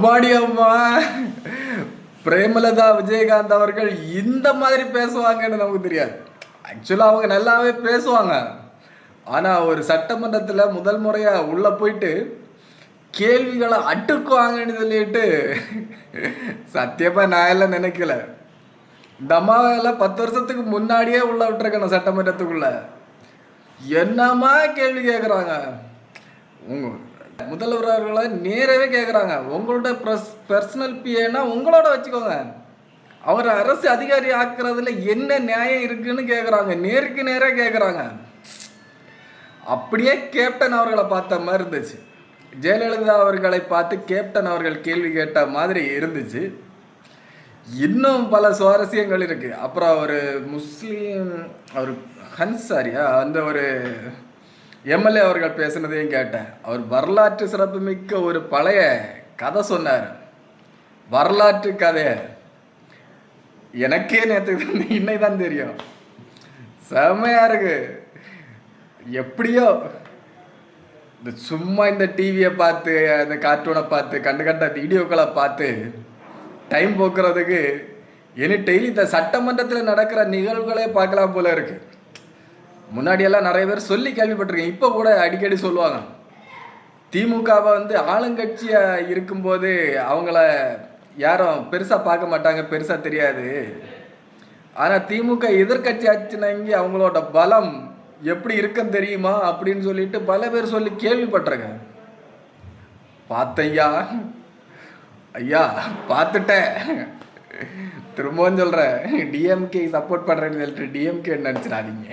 அம்மாடி அம்மா, பிரேமலதா விஜயகாந்த் அவர்கள் இந்த மாதிரி பேசுவாங்கன்னு நமக்கு தெரியாது. ஆக்சுவலாக அவங்க நல்லாவே பேசுவாங்க. ஆனால் ஒரு சட்டமன்றத்தில் முதல் முறையாக உள்ளே போயிட்டு கேள்விகளை அட்டுக்குவாங்கன்னு சொல்லிட்டு சத்தியமாக நான் எல்லாம் நினைக்கல. இந்த அம்மாவெல்லாம் 10 வருஷத்துக்கு முன்னாடியே உள்ள விட்டுருக்கணும் சட்டமன்றத்துக்குள்ள. என்னமா கேள்வி கேட்குறாங்க. உங்க முதல்வர் அவர்களை நேரவே கேட்குறாங்க, உங்களோட பர்சனல் பிஏனா உங்களோட வச்சுக்கோங்க, அவர் அரசு அதிகாரி ஆக்குறதுல என்ன நியாயம் இருக்குன்னு கேட்குறாங்க. நேருக்கு நேராக கேட்குறாங்க. அப்படியே கேப்டன் அவர்களை பார்த்த மாதிரி இருந்துச்சு. ஜெயலலிதா அவர்களை பார்த்து கேப்டன் அவர்கள் கேள்வி கேட்ட மாதிரி இருந்துச்சு. இன்னும் பல சுவாரஸ்யங்கள் இருக்கு. அப்புறம் ஒரு முஸ்லீம் அவர் ஹன்சாரியா அந்த ஒரு எம்எல்ஏ அவர்கள் பேசுனதையும் கேட்டேன். அவர் வரலாற்று சிறப்புமிக்க ஒரு பழைய கதை சொன்னார். வரலாற்று கதையை எனக்கே நேற்று இன்னைக்கு தான் தெரியும். செம்மையா இருக்கு. எப்படியோ இந்த சும்மா இந்த டிவியை பார்த்து அந்த கார்ட்டூனை பார்த்து கண்ட வீடியோக்களை பார்த்து டைம் போக்குறதுக்கு இனி டெய்லி இந்த சட்டமன்றத்தில் நடக்கிற நிகழ்வுகளே பார்க்கலாம் போல இருக்கு. முன்னாடியெல்லாம் நிறைய பேர் சொல்லி கேள்விப்பட்டிருக்கேன். இப்போ கூட அடிக்கடி சொல்லுவாங்க, திமுகவை ஆளுங்கட்சியாக இருக்கும்போது அவங்கள யாரும் பெருசாக பார்க்க மாட்டாங்க, பெருசாக தெரியாது. ஆனால் திமுக எதிர்கட்சி ஆச்சுனாங்க அவங்களோட பலம் எப்படி இருக்குன்னு தெரியுமா அப்படின்னு சொல்லிட்டு பல பேர் சொல்லி கேள்விப்பட்டிருக்கேன். பார்த்தையா ஐயா, பார்த்துட்டேன். திரும்பவும் சொல்கிறேன், டிஎம்கே சப்போர்ட் பண்ணுறேன்னு சொல்லிட்டு டிஎம்கே நினச்சிடாதீங்க.